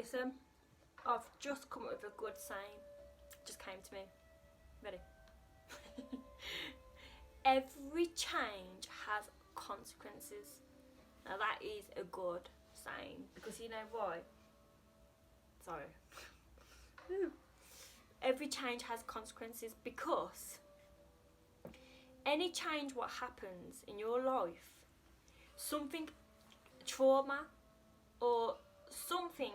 Listen, I've just come up with a good saying. Just came to me. Ready? Every change has consequences. Now that is a good saying, because you know why? Sorry. Every change has consequences, because any change what happens in your life, something, trauma or something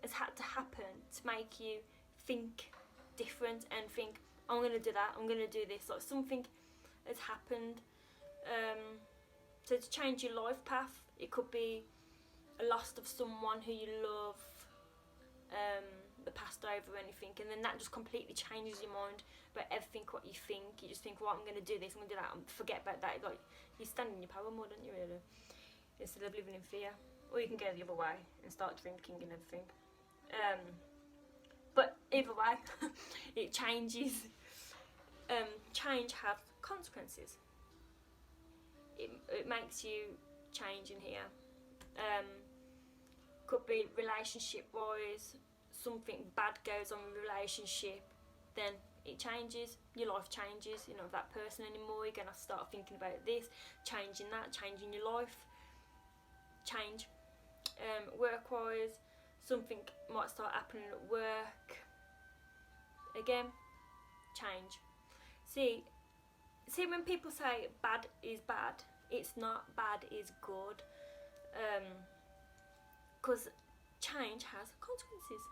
has had to happen to make you think different and think, I'm going to do that, I'm going to do this, like something has happened. So to change your life path, it could be a loss of someone who you love, that passed over or anything, and then that just completely changes your mind about everything what you think. You just think, well, I'm going to do this, I'm going to do that, and forget about that. Like, you stand in your power more, don't you, really? Instead of living in fear. Or you can go the other way and start drinking and everything. But either way, it changes. Change has consequences. It makes you change in here. Could be relationship wise, something bad goes on with a relationship, then it changes, your life changes. You're not that person anymore, you're going to start thinking about this, changing that, changing your life, change. Work wise, something might start happening at work, again, change. See when people say bad is bad, it's not. Bad is good. Because change has consequences.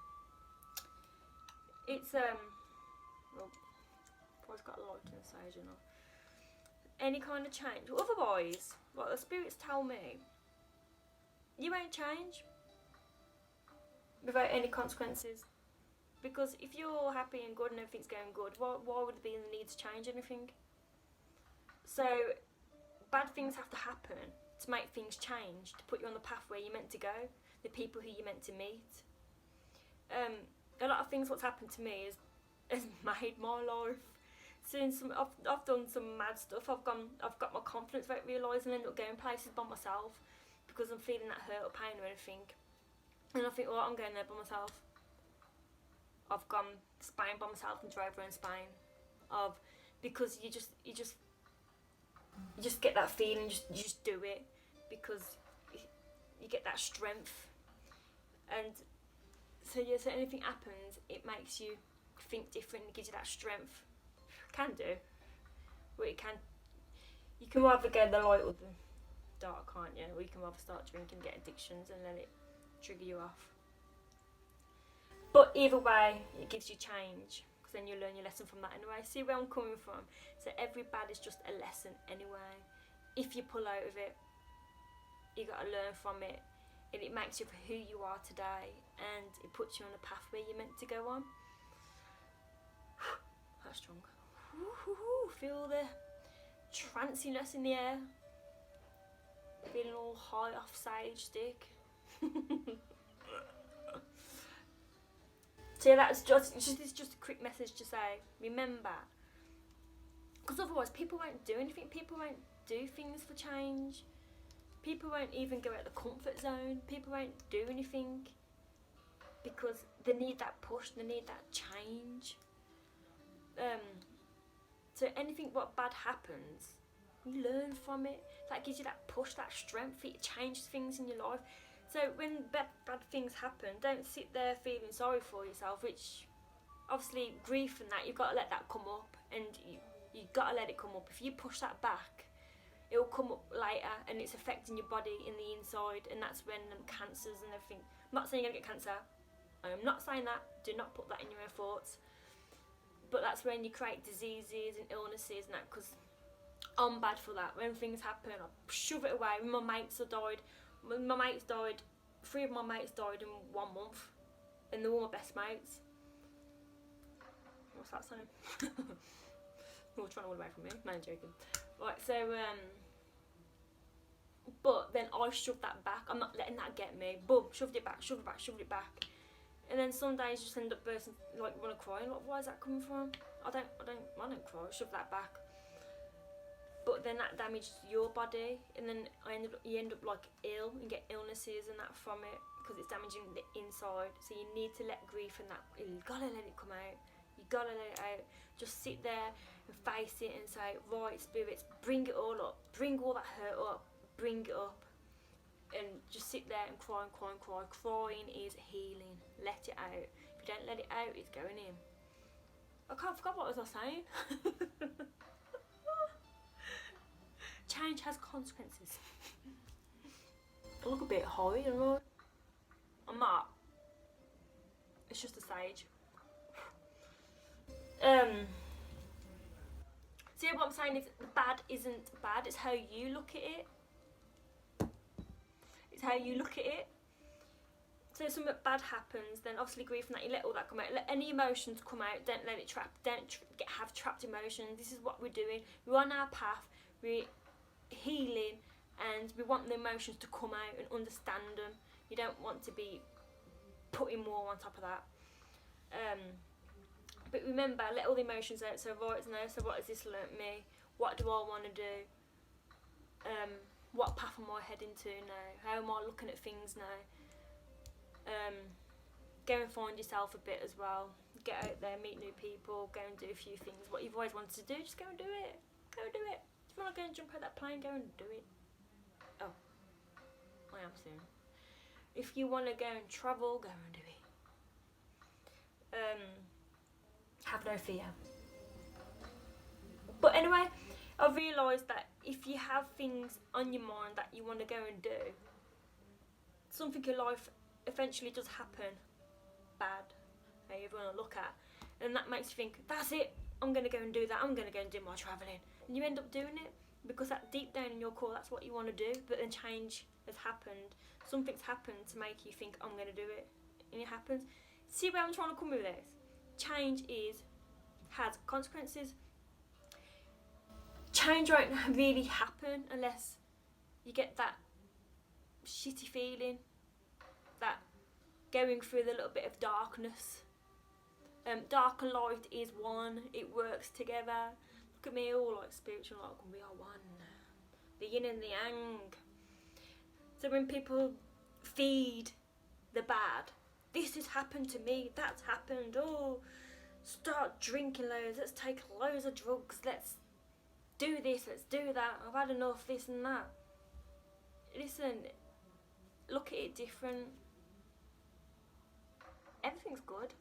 It's well, I've got a lot to say, you know. Any kind of change. Otherwise, what the spirits tell me, you won't change without any consequences. Because if you're all happy and good and everything's going good, why would there be the need to change anything? So bad things have to happen to make things change, to put you on the path where you're meant to go, the people who you're meant to meet. A lot of things what's happened to me has made my life. Since I've done some mad stuff, I've got my confidence without realising, and end up going places by myself because I'm feeling that hurt or pain or anything. And I think, well, I'm going there by myself. I've gone to Spain by myself and drove around Spain. Because you just get that feeling, you just do it because you get that strength. And so anything happens, it makes you think different, it gives you that strength. Can do. But you can either go the light or the dark, can't you? Or you can either start drinking, get addictions, and let it trigger you off. But either way, it gives you change, because then you learn your lesson from that anyway. See where I'm coming from? So every bad is just a lesson anyway. If you pull out of it, you got to learn from it, and it makes you for who you are today, and it puts you on a path where you're meant to go on. That's strong. Feel the tranciness in the air. Feeling all high off sage stick. So yeah, that's just a quick message to say, remember, because otherwise people won't do anything, people won't do things for change, people won't even go out the comfort zone, people won't do anything, because they need that push, they need that change. So anything what bad happens, you learn from it, that gives you that push, that strength, it changes things in your life. So when bad things happen, don't sit there feeling sorry for yourself, which obviously grief and that, you've got to let that come up, and you've got to let it come up. If you push that back, it will come up later, and it's affecting your body in the inside, and that's when cancers and everything. I'm not saying you're going to get cancer, I am not saying that, do not put that in your own thoughts, but that's when you create diseases and illnesses and that, because I'm bad for that. When things happen, I shove it away. When my mates have died, my mates died, 3 of my mates died in 1 month, and they were my best mates. What's that saying? You're all trying to run away from me. No, I'm joking. Right, so but then I shoved that back. I'm not letting that get me. Boom, shoved it back, shoved it back, shoved it back. And then some days you just end up bursting, like, want to cry. Like, why is that coming from? I don't cry. Shove that back. But then that damaged your body, and then you end up like ill and get illnesses and that from it, because it's damaging the inside. So you need to let grief and that, you gotta let it come out. You gotta let it out. Just sit there and face it and say, right, spirits, bring it all up. Bring all that hurt up. Bring it up. And just sit there and cry and cry and cry. Crying is healing. Let it out. If you don't let it out, it's going in. I forgot what was I saying. Change has consequences. I look a bit high, you know. I'm not. It's just a stage. So yeah, what I'm saying is bad isn't bad. It's how you look at it. It's how you look at it. So if something bad happens, then obviously grief and that, you let all that come out. Let any emotions come out. Don't let it trap. Don't have trapped emotions. This is what we're doing. We're on our path. We're healing, and we want the emotions to come out and understand them. You don't want to be putting more on top of that. But remember, let all the emotions out. So right now, so what has this learnt me? What do I want to do? What path am I heading to now? How am I looking at things now? Go and find yourself a bit as well. Get out there, meet new people, go and do a few things. What you've always wanted to do, just go and do it. Go and do it. If you want to go and jump out that plane, go and do it. Oh, I am soon. If you want to go and travel, go and do it. Have no fear. But anyway, I've realised that if you have things on your mind that you want to go and do, something in life eventually does happen bad, how you want to look at, and that makes you think, that's it, I'm going to go and do that, I'm going to go and do my travelling, and you end up doing it because that deep down in your core, that's what you want to do. But then change has happened, something's happened to make you think, I'm going to do it, and it happens. See where I'm trying to come with this? Change has consequences. Change won't really happen unless you get that shitty feeling, that going through the little bit of darkness. Dark and light is one. It works together. Look at me, all like spiritual, like we are one. The yin and the yang. So when people feed the bad, this has happened to me, that's happened, oh, start drinking loads, let's take loads of drugs, let's do this, let's do that, I've had enough, this and that. Listen, look at it different. Everything's good.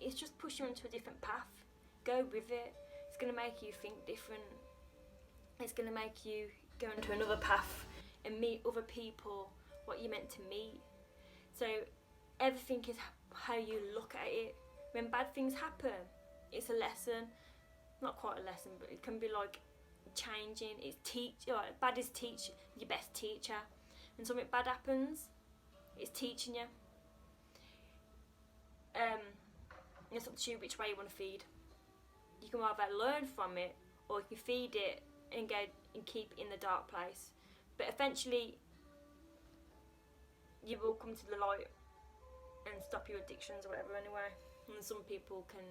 It's just pushing you into a different path. Go with it. It's going to make you think different. It's going to make you go into another path and meet other people, what you're meant to meet. So everything is how you look at it. When bad things happen, it's a lesson. Not quite a lesson, but it can be like changing. It's bad is your best teacher. When something bad happens, it's teaching you. It's up to you which way you want to feed. You can either learn from it, or you can feed it and go and keep in the dark place. But eventually, you will come to the light and stop your addictions or whatever anyway. And some people can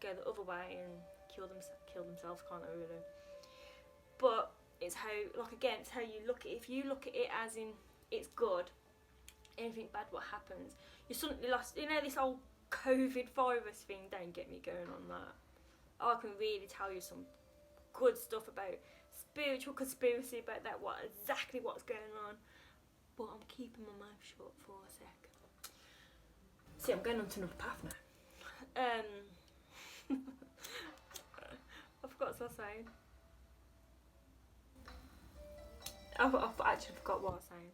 go the other way and kill themselves, can't they really? But it's how, like again, it's how you look at it. If you look at it as in it's good, anything bad what happens, you suddenly lost, you know, this whole COVID virus thing, don't get me going on that. I can really tell you some good stuff about spiritual conspiracy about that, exactly what's going on. But I'm keeping my mouth shut for a sec. See, I'm going on to another path now. I forgot what I was saying. I actually forgot what I was saying.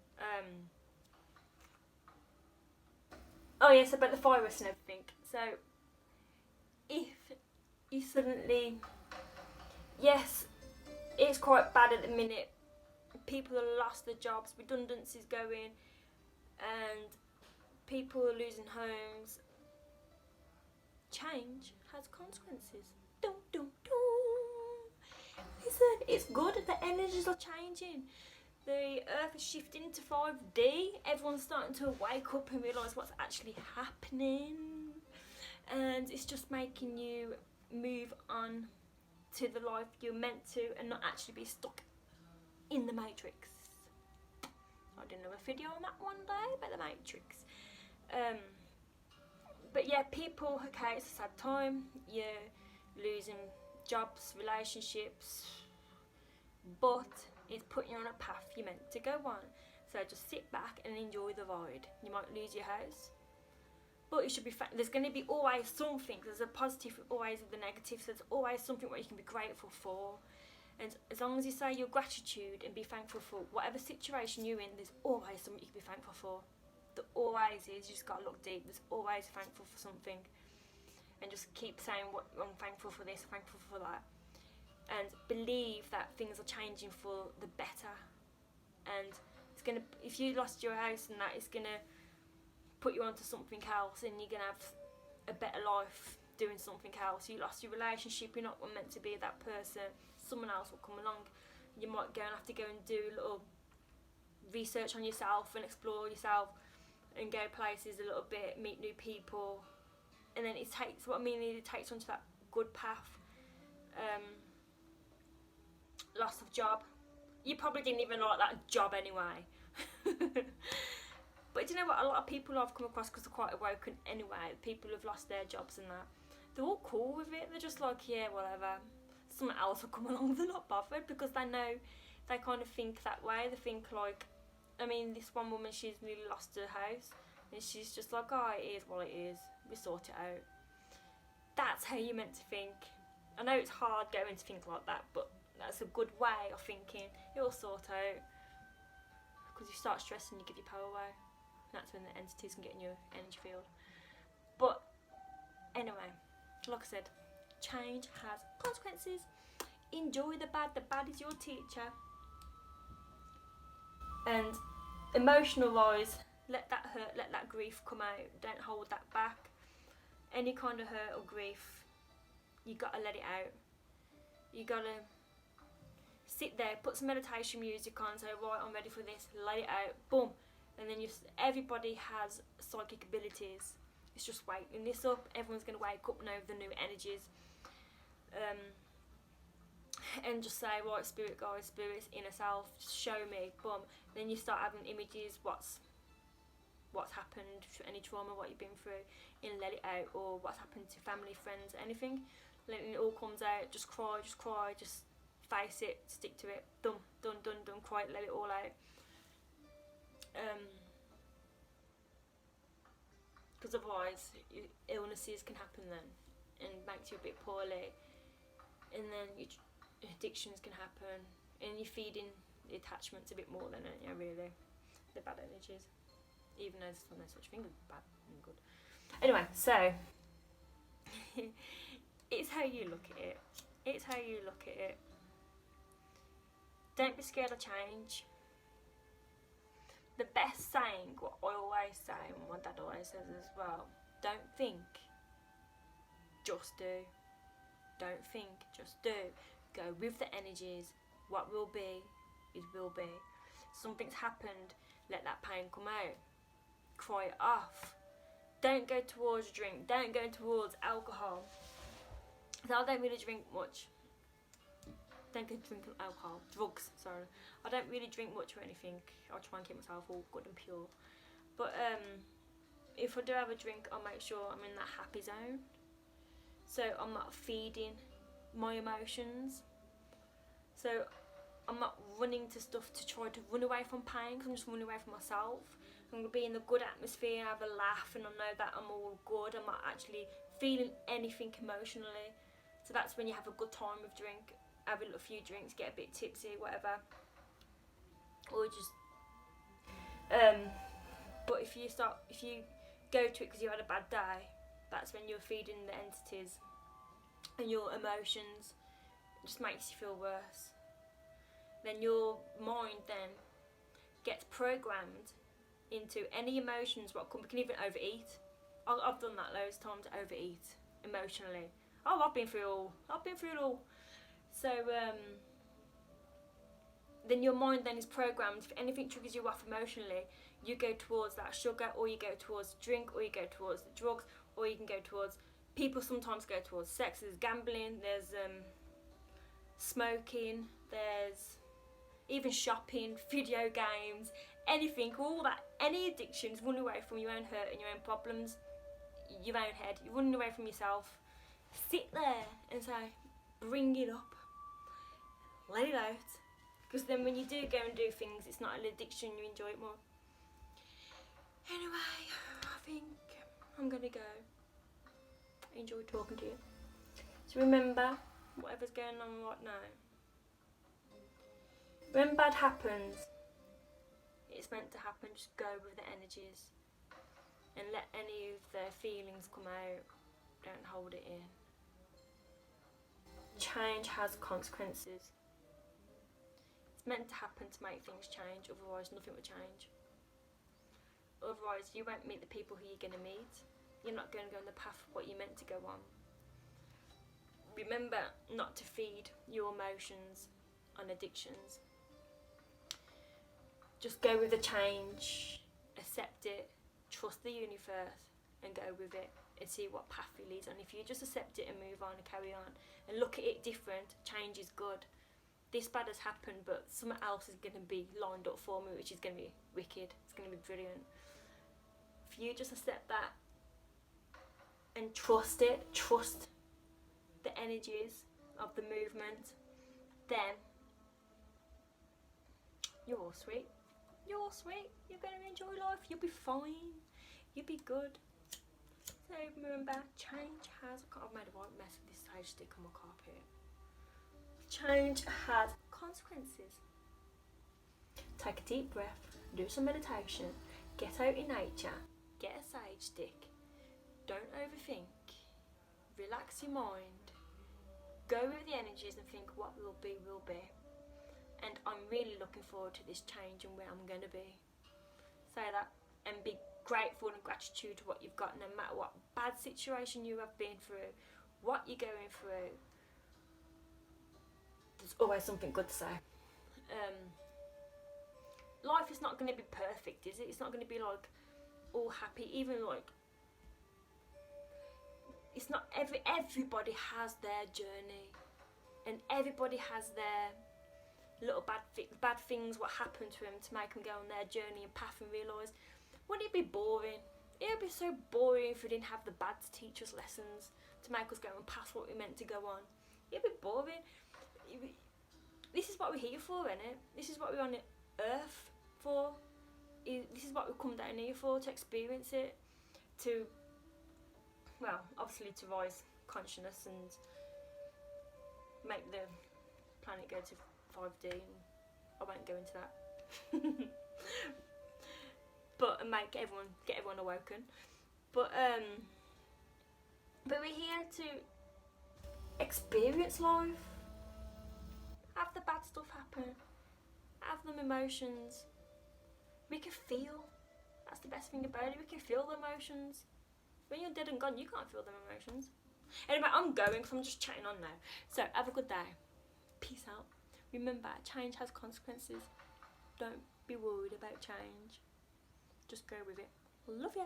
Oh yes, about the virus and everything. So, if you suddenly, yes, it's quite bad at the minute. People have lost their jobs, redundancies going, and people are losing homes. Change has consequences. Dum, dum, dum. Listen, it's good. The energies are changing. The earth is shifting to 5D. Everyone's starting to wake up and realise what's actually happening. And it's just making you move on to the life you're meant to and not actually be stuck in the matrix. I did another video on that one day about the Matrix. But yeah, people, okay, it's a sad time. You're losing jobs, relationships, but it's putting you on a path you're meant to go on. So just sit back and enjoy the ride. You might lose your house, but you should be. There's going to be always something. There's a positive always with the negative. So there's always something what you can be grateful for. And as long as you say your gratitude and be thankful for whatever situation you're in, there's always something you can be thankful for. There always is. You just got to look deep. There's always thankful for something. And just keep saying, what I'm thankful for this, I'm thankful for that. And believe that things are changing for the better. And it's gonna, if you lost your house and that, it's gonna put you onto something else, and you're gonna have a better life doing something else. You lost your relationship, you're not meant to be that person. Someone else will come along. You might have to go and do a little research on yourself and explore yourself and go places a little bit, meet new people, and then it takes it takes you onto that good path. Loss of job. You probably didn't even like that job anyway. But do you know what? A lot of people I've come across, because they're quite awoken anyway, people who've lost their jobs and that, they're all cool with it. They're just like, yeah, whatever. Someone else will come along, they're not bothered, because they know, they kind of think that way. They think like, I mean, this one woman, she's nearly lost her house, and she's just like, oh, it is what it is, we sort it out. That's how you're meant to think. I know it's hard going to think like that, but that's a good way of thinking. It'll sort out, because you start stressing, you give your power away. That's when the entities can get in your energy field. But anyway, like I said, change has consequences. Enjoy the bad is your teacher. And emotional wise, let that hurt, let that grief come out. Don't hold that back. Any kind of hurt or grief, you gotta let it out. You gotta sit there, put some meditation music on, say, right, I'm ready for this, let it out, boom. And then everybody has psychic abilities. It's just waking this up. Everyone's going to wake up and know the new energies. And just say, right, spirit guides, spirits, inner self, just show me, boom. Then you start having images, what's happened, any trauma, what you've been through, and let it out. Or what's happened to family, friends, anything. Letting it all comes out, just cry, just face it, stick to it, done, cry it, let it all out. Because otherwise illnesses can happen then and makes you a bit poorly, and then addictions can happen, and you're feeding the attachments a bit more than it, really, the bad energies, even though there's no such thing as bad and good. Anyway, so it's how you look at it. Don't be scared of change. The best saying, what I always say, and my dad always says as well, don't think, just do. Don't think, just do. Go with the energies. What will be, it will be. Something's happened, let that pain come out. Cry it off. Don't go towards drink. Don't go towards alcohol. So I don't really drink much. Don't go drinking alcohol. Drugs, sorry. I don't really drink much or anything. I'll try and keep myself all good and pure. But if I do have a drink, I'll make sure I'm in that happy zone. So I'm not feeding my emotions. So I'm not running to stuff to try to run away from pain, because I'm just running away from myself. I'm going to be in the good atmosphere and have a laugh, and I know that I'm all good. I'm not actually feeling anything emotionally. So that's when you have a good time with drink. Have a few drinks, get a bit tipsy, whatever. Or just but if you go to it because you had a bad day, that's when you're feeding the entities and your emotions. It just makes you feel worse. Then your mind then gets programmed into any emotions what come. You can even overeat. I've done that loads of times, overeat emotionally. Oh, I've been through it all. So then your mind then is programmed. If anything triggers you off emotionally, you go towards that sugar, or you go towards drink, or you go towards the drugs, or you can go towards, people sometimes go towards sex. There's gambling, there's smoking, there's even shopping, video games, anything, all that, any addictions, run away from your own hurt and your own problems, your own head. You're running away from yourself. Sit there and say, bring it up, let it out. Because then when you do go and do things, it's not an addiction, you enjoy it more. Anyway, I think I'm gonna go. I enjoyed talking to you. So remember, whatever's going on right now, when bad happens, it's meant to happen. Just go with the energies and let any of the feelings come out. Don't hold it in. Change has consequences. It's meant to happen to make things change, otherwise nothing will change. Otherwise you won't meet the people who you're going to meet. You're not going to go on the path of what you're meant to go on. Remember not to feed your emotions on addictions. Just go with the change, accept it, trust the universe and go with it and see what path it leads on. If you just accept it and move on and carry on and look at it different, change is good. This bad has happened, but something else is going to be lined up for me, which is going to be wicked. It's going to be brilliant. If you just accept that and trust it, trust the energies of the movement, then you're all sweet. You're all sweet. You're going to enjoy life. You'll be fine. You'll be good. So remember, change has... I've made a right mess with this sage stick on my carpet. Change has consequences. Take a deep breath. Do some meditation. Get out in nature. Get a sage stick. Don't overthink. Relax your mind. Go with the energies and think what will be, will be. And I'm really looking forward to this change and where I'm going to be. Say that and be grateful and gratitude to what you've got, no matter what bad situation you have been through, what you're going through. There's always something good to say. Life is not going to be perfect, is it? It's not going to be like all happy, even like it's not everybody has their journey and everybody has their little bad things what happened to them to make them go on their journey and path and realise, wouldn't it be boring? It would be so boring if we didn't have the bad to teach us lessons to make us go and pass what we meant to go on. It'd be boring. This is what we're here for, isn't it? This is what we're on earth for. This is what we come down here for, to experience it, to, well, obviously to rise consciousness and make the planet go to 5D, and I won't go into that. But get everyone awoken. But we're here to experience life. Have the bad stuff happen. Have them emotions. We can feel. That's the best thing about it. We can feel the emotions. When you're dead and gone, you can't feel them emotions. Anyway, I'm going because I'm just chatting on now. So have a good day. Peace out. Remember, change has consequences. Don't be worried about change. Just go with it. Love ya.